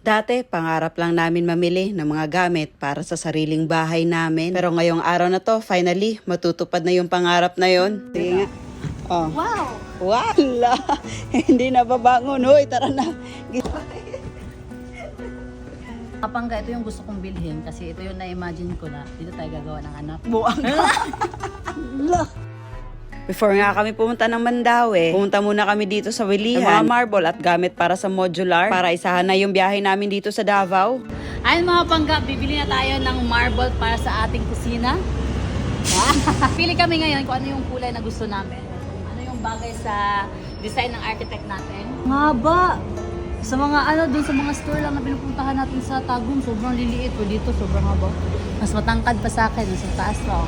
Dati, pangarap lang namin mamili ng mga gamit para sa sariling bahay namin. Pero ngayong araw na to, finally, matutupad na yung pangarap na yon. Sige nga. Oh. Wow! Wala! Hindi na babangon. Hoy, tara na. Kapangga, ito yung gusto kong bilhin kasi ito yung na-imagine ko na dito tayo gagawa ng anak. Buang ka. Before nga kami pumunta ng Mandaue, pumunta muna kami dito sa Wilihan. Mga marble at gamit para sa modular para isahan na yung biyahe namin dito sa Davao. Ayun mga pangga, bibili na tayo ng marble para sa ating kusina. Pili kami ngayon kung ano yung kulay na gusto namin. Ano yung bagay sa design ng architect natin. Nga ba? Sa mga doon sa mga store lang na pinupuntahan natin sa Tagum, sobrang liliit. O dito, sobrang haba. Mas matangkad pa sa akin, sa taas lang.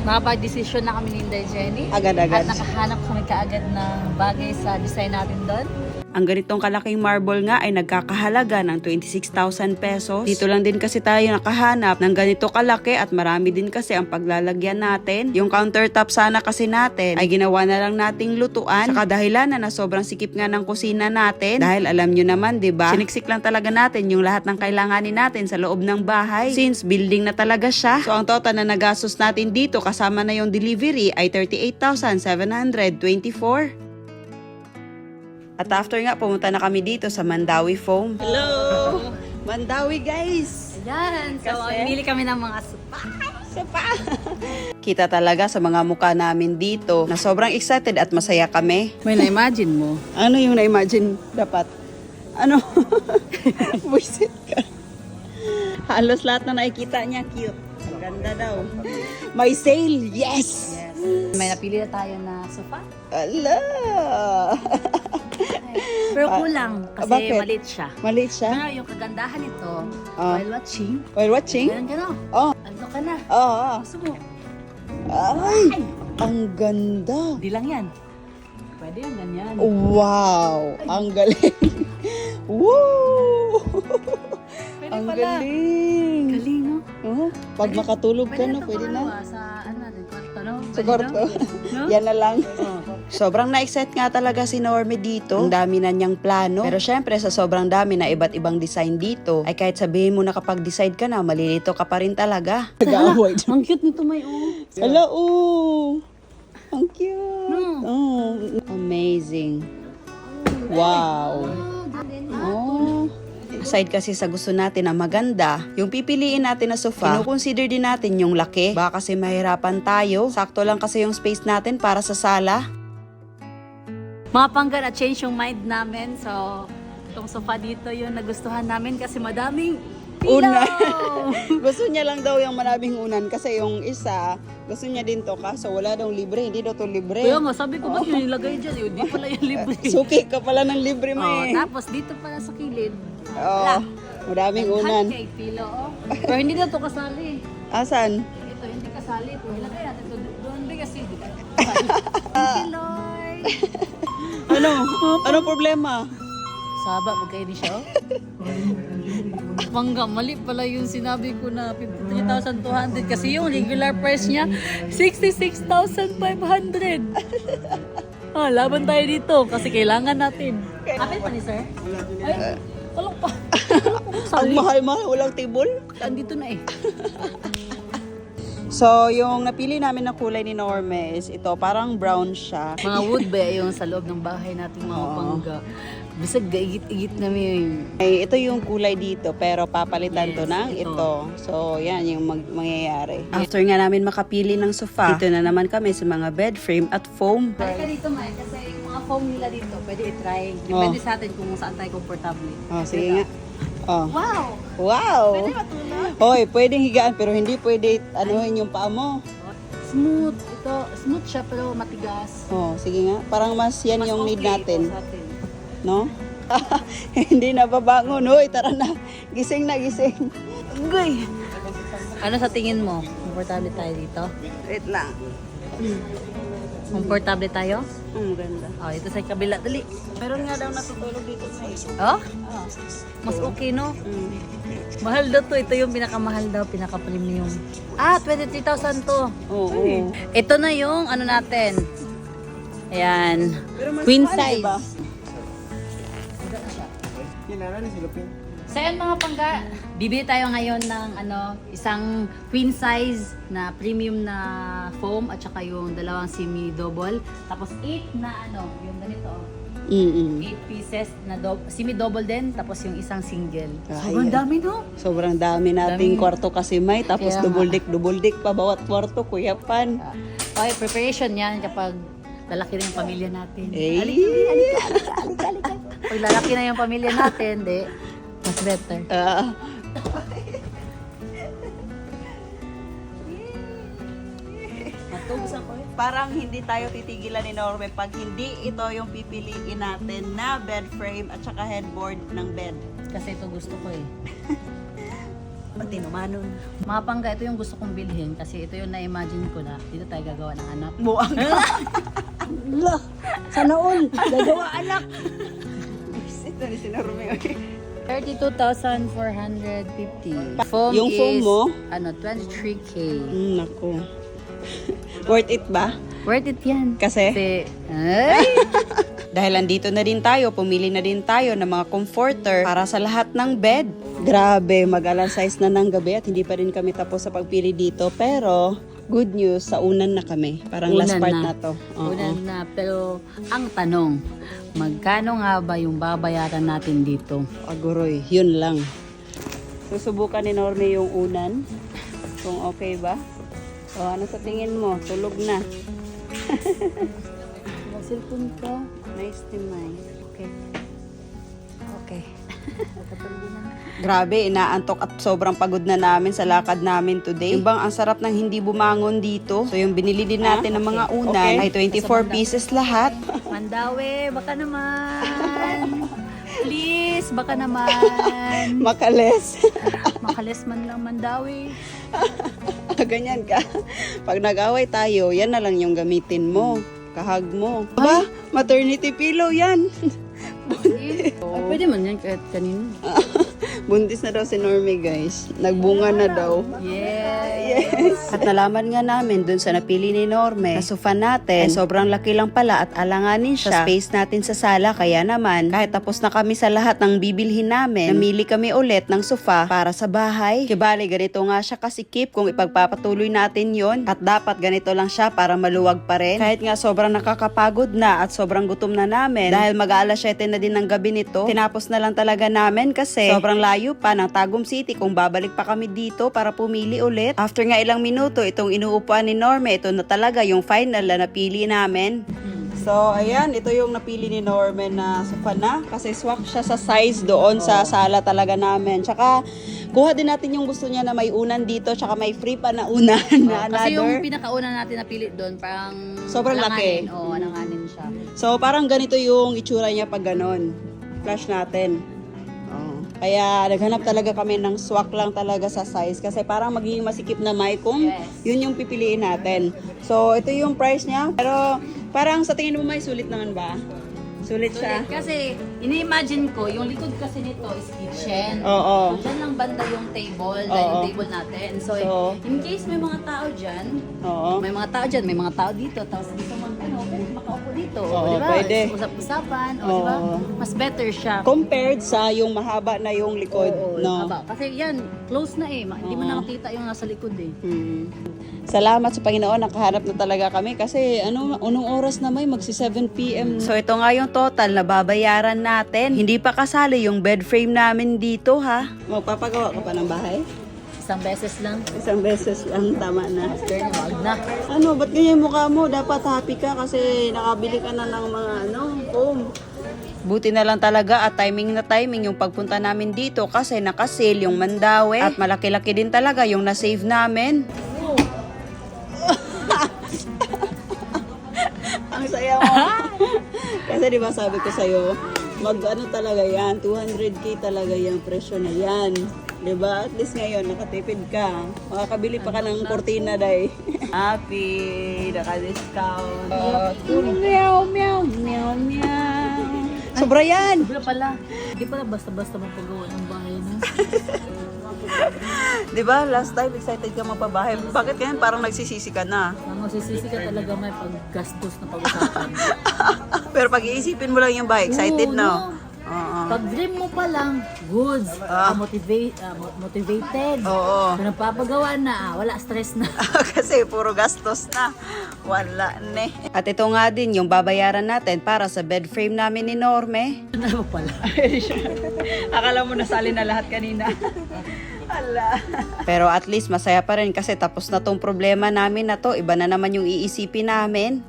Nakapag-desisyon na kami ni Inday Jenny. Agad-agad. At nakahanap kami kaagad ng bagay sa design natin doon. Ang ganitong kalaking marble nga ay nagkakahalaga ng 26,000 pesos. Dito lang din kasi tayo nakahanap ng ganito kalaki at marami din kasi ang paglalagyan natin. Yung countertop sana kasi natin ay ginawa na lang nating lutuan. Sa kadahilan na sobrang sikip nga ng kusina natin. Dahil alam nyo naman, diba? Siniksik lang talaga natin yung lahat ng kailanganin natin sa loob ng bahay. Since building na talaga siya. So ang total na nagastos natin dito kasama na yung delivery ay 38,724. At after nga, pumunta na kami dito sa Mandaue Foam. Hello! Mandaue, guys! Ayan, so Kasi? bibili kami ng mga sopa. Kita talaga sa mga mukha namin dito na sobrang excited at masaya kami. May na-imagine mo? Ano yung na-imagine dapat? Ano? Buisit ka. Halos lahat na nakikita niya, cute. Ang ganda daw. May sale! Yes! May napili na tayo na sofa. Ala! Pero kulang kasi bakit? maliit siya. Maliit siya? Pero yung kagandahan nito, Ah. while watching, While watching? ganun ka no? Oh. Ano ka na? Oo. Gusto mo? Ay! Ang ganda! Di lang yan. Pwede yung ganyan. Wow! Ang galing! Woo! Pwede Ang pala. galing! Galing, no? Oh, pag makatulog ka na, ito pwede na. pangalawa Sa kwarto, no? Sa Pwede, kwarto. no? Yan na lang. Oh. Sobrang na-excite nga talaga si Norme dito. Ang dami na niyang plano. Pero syempre, sa sobrang dami na iba't ibang design dito, ay kahit sabihin mo na kapag decide ka na, malilito ka pa rin talaga. Ang cute nito, may Hello, oh! Ang cute! No. Oh, amazing. Wow! Oh. Aside kasi sa gusto natin na maganda, yung pipiliin natin na sofa, kinukonsider din natin yung laki. Baka kasi mahirapan tayo. Sakto lang kasi yung space natin para sa sala. Mga pangga na change yung mind namin. So, itong sofa dito yung nagustuhan namin kasi madaming pillow. Una. Gusto niya lang daw yung maraming unan kasi yung isa, gusto niya din to kaso wala daw libre. Hindi daw to libre. Kaya nga, sabi ko ba't yun nilagay dyan? Yun, di pala yung libre. Suki ka pala ng libre mo Oh, eh. tapos dito pala sa kilid. Oo. Madaming unan. Handcake pillow. Oh. Pero hindi na to kasali. Asan? Ito, hindi kasali. Ito, ilagay natin ito doon. Hindi kasi. Thank you, Lord. Ano? Anong problema? Saba, magkain ni siya. Mangga, mali pala yung sinabi ko na 53,200 kasi yung regular price niya 66,500. Ah, laban tayo dito kasi kailangan natin. Apel pa ni sir? Ay, tulong pa. Ang mahal-mahal, walang tibol. Andito na eh. So, yung napili namin na kulay ni Norme is ito, parang brown siya. Mga wood ba yung sa loob ng bahay natin mga pangga. Bisag gaigit-igit namin. Ay, ito yung kulay dito, pero papalitan Yes, to ng ito. ito. So, yan yung mangyayari. After nga namin makapili ng sofa, dito na naman kami sa mga bed frame at foam. Halika dito, Mike, kasi yung mga foam nila dito, pwede i-try. Depende sa atin kung saan tayo komportable. Oh, sige nga. Oh. Wow! Wow! Pwede matulog. Hoy, pwedeng higaan pero hindi pwede anuhin yung paa mo. Smooth. Ito, smooth siya pero matigas. Oh, sige nga. Parang mas yan Mas yung need okay natin. ito sa atin. No? Hindi na babangon. Hoy, tara na. Gising na, gising. Goy! Ano sa tingin mo? Komportable tayo dito? Wait lang. Komportable tayo? Ang ganda. Oh, ito sa kabila. Dali. Meron nga daw natutulog dito sa Oh? Mas okay, no? Mahal daw to. Ito yung pinakamahal daw. Pinaka-premium. Ah, 23,000 to. Oo. Ito na yung ano natin. Ayan. Pero mas Queen mahal, size. diba? Kinara ni silupin. So yan mga pangga, bibili tayo ngayon ng isang queen size na premium na foam at saka yung dalawang semi-double. Tapos 8 na yung ganito. 8 pieces na semi-double din, tapos yung isang single. Sobrang dami, no? Sobrang dami nating kwarto kasi may, tapos Kaya double deck pa bawat kwarto, Kuya Pan. Okay, preparation yan kapag lalaki na yung pamilya natin. Alika. Pag lalaki na yung pamilya natin, mas better. Parang hindi tayo titigilan ni Norme pag hindi ito yung pipiliin natin na bed frame at saka headboard ng bed. Kasi ito gusto ko eh. Pati naman nun. Mga pangga, ito yung gusto kong bilhin kasi ito yung na-imagine ko na dito tayo gagawa ng anak. Buang ka. Sana all. Gagawa anak. Ito ni si Norme. 32,450. Foam Yung foam mo? 23K. Naku. Worth it ba? Worth it yan. Kasi? Ay! Dahil andito na din tayo, pumili na din tayo ng mga comforter para sa lahat ng bed. Grabe, mag-alas 6 na ng gabi at hindi pa rin kami tapos sa pagpili dito. Pero, good news, sa unan na kami. Parang last Unan part na. na to. Oo. Unan na. Pero, ang tanong, magkano nga ba yung babayaran natin dito? Aguroy, yun lang. Susubukan ni Norme yung unan. Kung okay ba? O, ano sa tingin mo? Tulog na. Cellphone ka. Nice to nice. Okay. Okay. Grabe, inaantok at sobrang pagod na namin sa lakad namin today. Yung bang ang sarap ng hindi bumangon dito. So yung binili din natin ng mga unan ay 24 pieces lahat. Mandawi, baka naman. Please, baka naman. Makales. Makalis man lang Mandawi. Ganyan ka. Pag nag-away tayo, yan na lang yung gamitin mo. Kahag mo. Ba? Maternity pillow yan. Ay, pwede man yan kahit kanino. Buntis na daw si Normie, guys. Nagbunga na daw. Yes. At nalaman nga namin dun sa napili ni Norme na sofa natin ay sobrang laki lang pala at alanganin siya sa space natin sa sala. Kaya naman, kahit tapos na kami sa lahat ng bibilhin namin, namili kami ulit ng sofa para sa bahay. Kibali, ganito nga siya kasikip kung ipagpapatuloy natin yon. At dapat ganito lang siya para maluwag pa rin. Kahit nga sobrang nakakapagod na at sobrang gutom na namin dahil mag-aalas 7 na din ng gabi nito, tinapos na lang talaga namin kasi sobrang layo pa ng Tagum City kung babalik pa kami dito para pumili ulit. After nga ilang minuto, itong inuupuan ni Norme, ito na talaga yung final na napili namin. So, ayan, ito yung napili ni Norme na sofa na kasi swak siya sa size doon sa sala talaga namin. Tsaka, kuha din natin yung gusto niya na may unan dito, tsaka may free pa na unan na another. Kasi yung pinakauna natin napili doon, parang sobrang laki. Oo, alanganin siya. So, parang ganito yung itsura niya pag ganon. Flash natin. Kaya naghanap talaga kami ng swak lang talaga sa size kasi parang magiging masikip na may kung yun yung pipiliin natin. So, ito yung price niya. Pero parang sa tingin mo may sulit naman ba? Sulit siya? Kasi, ini-imagine ko, yung likod kasi nito is kitchen. Oo. So, dyan lang banda yung table, Oo. yung table natin. So, in case may mga tao dyan, Oo. may mga tao dyan, may mga tao dito, tapos gusto mo, pwede makaupo dito. Oo, diba? pwede. Usap-usapan, Oo. diba? Mas better siya. Compared sa yung mahaba na yung likod, Oo, no? haba. Kasi yan, close na eh. Hindi mo na makita yung nasa likod eh. Salamat sa Panginoon, nakahanap na talaga kami kasi unong oras na may magsi 7 p.m. So ito nga yung total na babayaran natin. Hindi pa kasali yung bed frame namin dito ha. Magpapagawa ka pa ng bahay? Isang beses lang. Isang beses lang, tama na. After na, wag na. Ano, ba't ganyan yung mukha mo? Dapat happy ka kasi nakabili ka na ng mga foam. Buti na lang talaga at timing na timing yung pagpunta namin dito kasi nakasale yung Mandawi at malaki-laki din talaga yung na-save namin. Ang saya mo. Kasi di ba sabi ko sa'yo, mag-ano talaga yan, 200k talaga yung presyo na yan. Di ba? At least ngayon, nakatipid ka. Makakabili pa ka ng kortina, day. Happy, naka-discount. Meow, meow, meow, meow. Sobra yan! Sobra pala. Hindi pala basta-basta mapagawa ng bahay na. Di ba? Last time, excited ka mapabahay. Bakit ganyan? Parang nagsisisi ka na. Masisisi ka talaga may paggastos na pag-usapan. Pero pag iisipin mo lang yung bahay, excited, Oo, no? no? Oo. Pag dream mo pa lang, goods, motivated. Oo. Kung nagpapagawa na, wala stress na. Kasi puro gastos na. Wala ne. At ito nga din yung babayaran natin para sa bed frame namin ni Norme. Ano ba pala? Akala mo nasali na lahat kanina. Ala. Pero at least masaya pa rin kasi tapos na tong problema namin na to. Iba na naman yung iisipin namin.